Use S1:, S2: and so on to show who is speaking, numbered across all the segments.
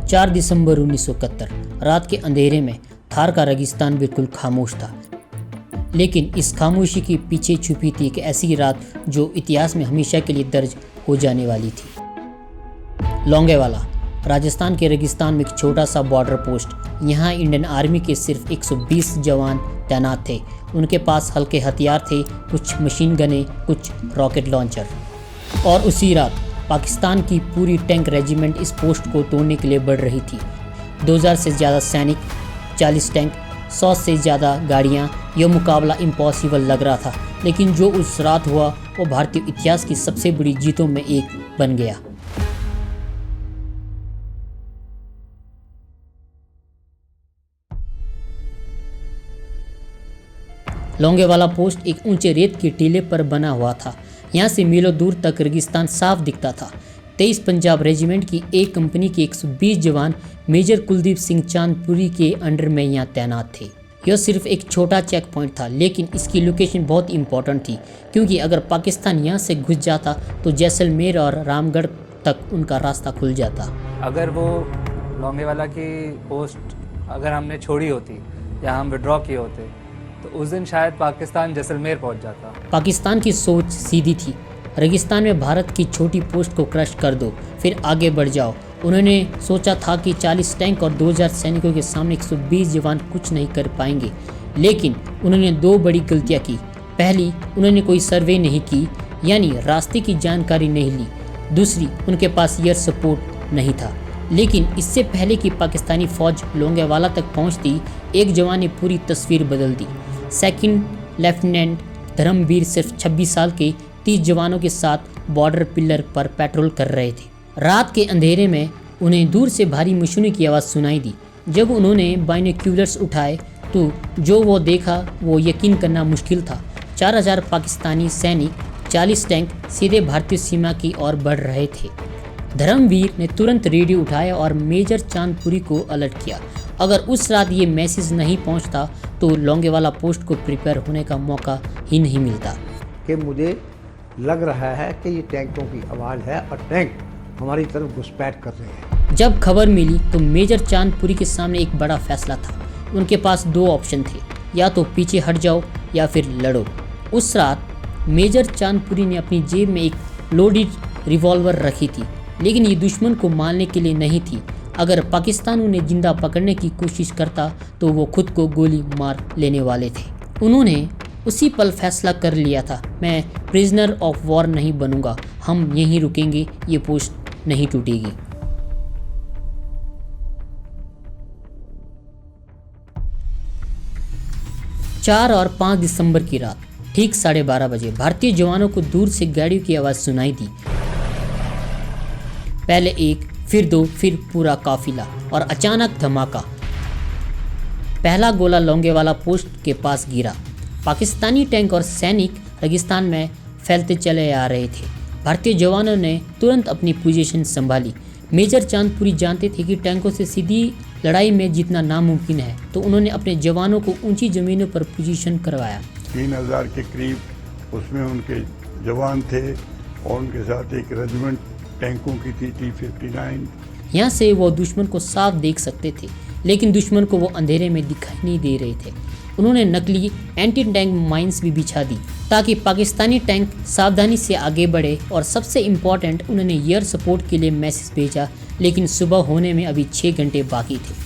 S1: 4 दिसंबर 1971 रात के अंधेरे में थार का रेगिस्तान बिल्कुल खामोश था, लेकिन इस खामोशी के पीछे छुपी थी एक ऐसी रात जो इतिहास में हमेशा के लिए दर्ज हो जाने वाली थी। लोंगेवाला राजस्थान के रेगिस्तान में एक छोटा सा बॉर्डर पोस्ट। यहाँ इंडियन आर्मी के सिर्फ 120 जवान तैनात थे। उनके पास हल्के हथियार थे, कुछ मशीन गनें, कुछ रॉकेट लॉन्चर। और उसी रात पाकिस्तान की पूरी टैंक रेजिमेंट इस पोस्ट को तोड़ने के लिए बढ़ रही थी। 2000 से ज़्यादा सैनिक, 40 टैंक, 100 से ज़्यादा गाड़ियाँ। यह मुकाबला इम्पॉसिबल लग रहा था, लेकिन जो उस रात हुआ वो भारतीय इतिहास की सबसे बड़ी जीतों में एक बन गया। लोंगेवाला पोस्ट एक ऊंचे रेत के टीले पर बना हुआ था। यहाँ से मीलों दूर तक रेगिस्तान साफ दिखता था। 23 पंजाब रेजिमेंट की एक कंपनी के 120 जवान मेजर कुलदीप सिंह चांदपुरी के अंडर में यहाँ तैनात थे। यह सिर्फ एक छोटा चेक पॉइंट था, लेकिन इसकी लोकेशन बहुत इंपॉर्टेंट थी, क्योंकि अगर पाकिस्तान यहाँ से घुस जाता तो जैसलमेर और रामगढ़ तक उनका रास्ता खुल जाता।
S2: अगर वो लोंगेवाला की पोस्ट अगर हमने छोड़ी होती या हम विड्रॉ किए होते तो उस दिन शायद पाकिस्तान जैसलमेर पहुंच जाता।
S1: पाकिस्तान की सोच सीधी थी, रेगिस्तान में भारत की छोटी पोस्ट को क्रश कर दो, फिर आगे बढ़ जाओ। उन्होंने सोचा था कि 40 टैंक और 2000 सैनिकों के सामने 120 जवान कुछ नहीं कर पाएंगे, लेकिन उन्होंने 2 बड़ी गलतियां की। पहली, उन्होंने कोई सर्वे नहीं की, यानी रास्ते की जानकारी नहीं ली। दूसरी, उनके पास एयर सपोर्ट नहीं था। लेकिन इससे पहले कि पाकिस्तानी फौज लोंगेवाला तक पहुंचती, एक जवान ने पूरी तस्वीर बदल दी। सेकंड लेफ्टिनेंट धर्मवीर सिर्फ 26 साल के 30 जवानों के साथ बॉर्डर पिलर पर पेट्रोल कर रहे थे। रात के अंधेरे में उन्हें दूर से भारी मशीनों की आवाज़ सुनाई दी। जब उन्होंने बाइनोक्यूलर्स उठाए तो जो वो देखा वो यकीन करना मुश्किल था। 4000 पाकिस्तानी सैनिक, 40 टैंक सीधे भारतीय सीमा की ओर बढ़ रहे थे। धर्मवीर ने तुरंत रेडियो उठाया और मेजर चांदपुरी को अलर्ट किया। अगर उस रात ये मैसेज नहीं पहुंचता तो लोंगेवाला पोस्ट को प्रिपेयर होने का मौका ही नहीं मिलता।
S3: कि मुझे लग रहा है कि ये टैंकों की आवाज़ है और टैंक हमारी तरफ घुसपैठ कर रहे हैं।
S1: जब खबर मिली तो मेजर चांदपुरी के सामने एक बड़ा फैसला था। उनके पास 2 ऑप्शन थे, या तो पीछे हट जाओ या फिर लड़ो। उस रात मेजर चांदपुरी ने अपनी जेब में एक लोडेड रिवॉल्वर रखी थी, लेकिन ये दुश्मन को मारने के लिए नहीं थी। अगर पाकिस्तान उन्हें जिंदा पकड़ने की कोशिश करता तो वो खुद को गोली मार लेने वाले थे। उन्होंने उसी पल फैसला कर लिया था, मैं प्रिजनर ऑफ वॉर नहीं बनूंगा, हम यहीं रुकेंगे, ये पोस्ट नहीं टूटेगी। चार और 5 दिसंबर की रात ठीक 12:30 बजे भारतीय जवानों को दूर से गाड़ियों की आवाज़ सुनाई दी। पहले एक, फिर 2, फिर पूरा काफिला, और अचानक धमाका। पहला गोला लोंगेवाला पोस्ट के पास गिरा। पाकिस्तानी टैंक और सैनिक रेगिस्तान में फैलते चले आ रहे थे। भारतीय जवानों ने तुरंत अपनी पोजीशन संभाली। मेजर चांदपुरी जानते थे कि टैंकों से सीधी लड़ाई में जीतना नामुमकिन है, तो उन्होंने अपने जवानों को ऊंची जमीनों पर पोजीशन करवाया।
S4: 3000 के करीब उसमें उनके जवान थे और उनके साथ एक रेजिमेंट टैंकों की थी T-59।
S1: यहाँ से वो दुश्मन को साफ देख सकते थे, लेकिन दुश्मन को वो अंधेरे में दिखाई नहीं दे रहे थे। उन्होंने नकली एंटी टैंक माइंस भी बिछा दी ताकि पाकिस्तानी टैंक सावधानी से आगे बढ़े, और सबसे इम्पोर्टेंट, उन्होंने एयर सपोर्ट के लिए मैसेज भेजा, लेकिन सुबह होने में अभी 6 घंटे बाकी थे।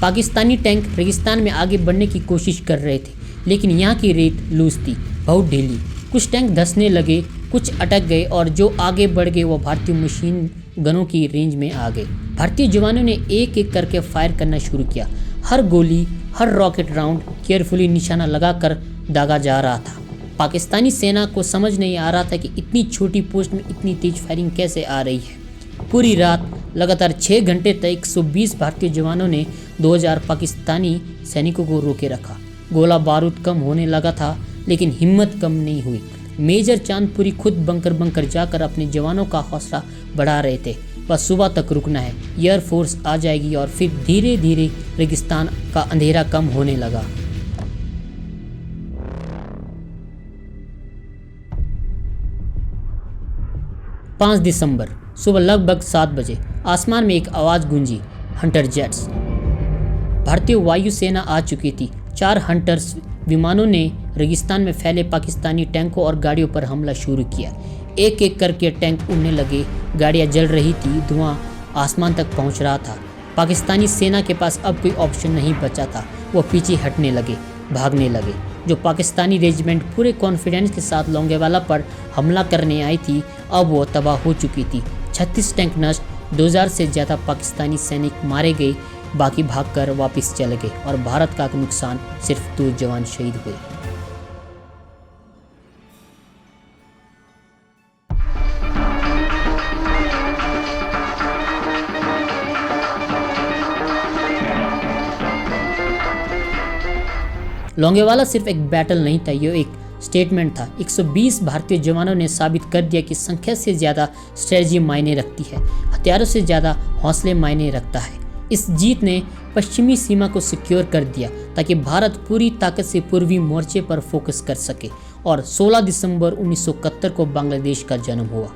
S1: पाकिस्तानी टैंक रेगिस्तान में आगे बढ़ने की कोशिश कर रहे थे, लेकिन यहाँ की रेत लूज थी, बहुत ढीली। कुछ टैंक धंसने लगे, कुछ अटक गए, और जो आगे बढ़ गए वो भारतीय मशीन गनों की रेंज में आ गए। भारतीय जवानों ने एक एक करके फायर करना शुरू किया। हर गोली, हर रॉकेट राउंड केयरफुली निशाना लगाकर दागा जा रहा था। पाकिस्तानी सेना को समझ नहीं आ रहा था कि इतनी छोटी पोस्ट में इतनी तेज फायरिंग कैसे आ रही है। पूरी रात लगातार 6 घंटे तक 120 भारतीय जवानों ने 2000 पाकिस्तानी सैनिकों को रोके रखा। गोला बारूद कम होने लगा था, लेकिन हिम्मत कम नहीं हुई। मेजर चांदपुरी खुद बंकर जाकर अपने जवानों का हौसला बढ़ा रहे थे। बस सुबह तक रुकना है, एयर फोर्स आ जाएगी। और फिर धीरे धीरे रेगिस्तान का अंधेरा कम होने लगा। 5 दिसंबर सुबह लगभग 7 बजे आसमान में एक आवाज़ गूंजी, हंटर जेट्स। भारतीय वायुसेना आ चुकी थी। 4 हंटर्स विमानों ने रेगिस्तान में फैले पाकिस्तानी टैंकों और गाड़ियों पर हमला शुरू किया। एक एक करके टैंक उड़ने लगे, गाड़ियां जल रही थी, धुआं आसमान तक पहुंच रहा था। पाकिस्तानी सेना के पास अब कोई ऑप्शन नहीं बचा था। वो पीछे हटने लगे, भागने लगे। जो पाकिस्तानी रेजिमेंट पूरे कॉन्फिडेंस के साथ लोंगेवाला पर हमला करने आई थी, अब वो तबाह हो चुकी थी। 36 टैंक नष्ट, 2000 से ज़्यादा पाकिस्तानी सैनिक मारे गए, बाकी भागकर वापस चले गए और भारत का नुकसान, सिर्फ 2 जवान शहीद हुए। लोंगेवाला सिर्फ एक बैटल नहीं था, ये एक स्टेटमेंट था। 120 भारतीय जवानों ने साबित कर दिया कि संख्या से ज़्यादा स्ट्रेटजी मायने रखती है, हथियारों से ज़्यादा हौसले मायने रखता है। इस जीत ने पश्चिमी सीमा को सिक्योर कर दिया ताकि भारत पूरी ताकत से पूर्वी मोर्चे पर फोकस कर सके और 16 दिसंबर 1971 को बांग्लादेश का जन्म हुआ।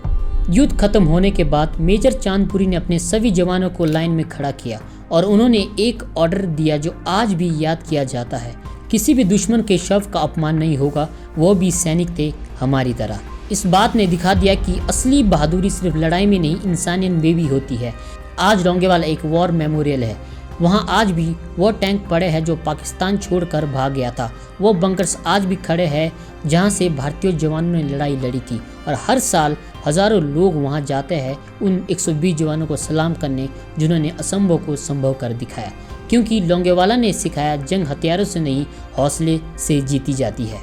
S1: युद्ध खत्म होने के बाद मेजर चांदपुरी ने अपने सभी जवानों को लाइन में खड़ा किया और उन्होंने एक ऑर्डर दिया जो आज भी याद किया जाता है, किसी भी दुश्मन के शव का अपमान नहीं होगा, वो भी सैनिक थे हमारी तरह। इस बात ने दिखा दिया कि असली बहादुरी सिर्फ लड़ाई में नहीं, इंसानियत में भी होती है। आज लोंगेवाला एक वॉर मेमोरियल है। वहाँ आज भी वो टैंक पड़े हैं जो पाकिस्तान छोड़कर भाग गया था। वो बंकर्स आज भी खड़े हैं जहाँ से भारतीय जवानों ने लड़ाई लड़ी थी और हर साल हज़ारों लोग वहाँ जाते हैं उन 120 जवानों को सलाम करने जिन्होंने असंभव को संभव कर दिखाया। क्योंकि लोंगेवाला ने सिखाया, जंग हथियारों से नहीं, हौसले से जीती जाती है।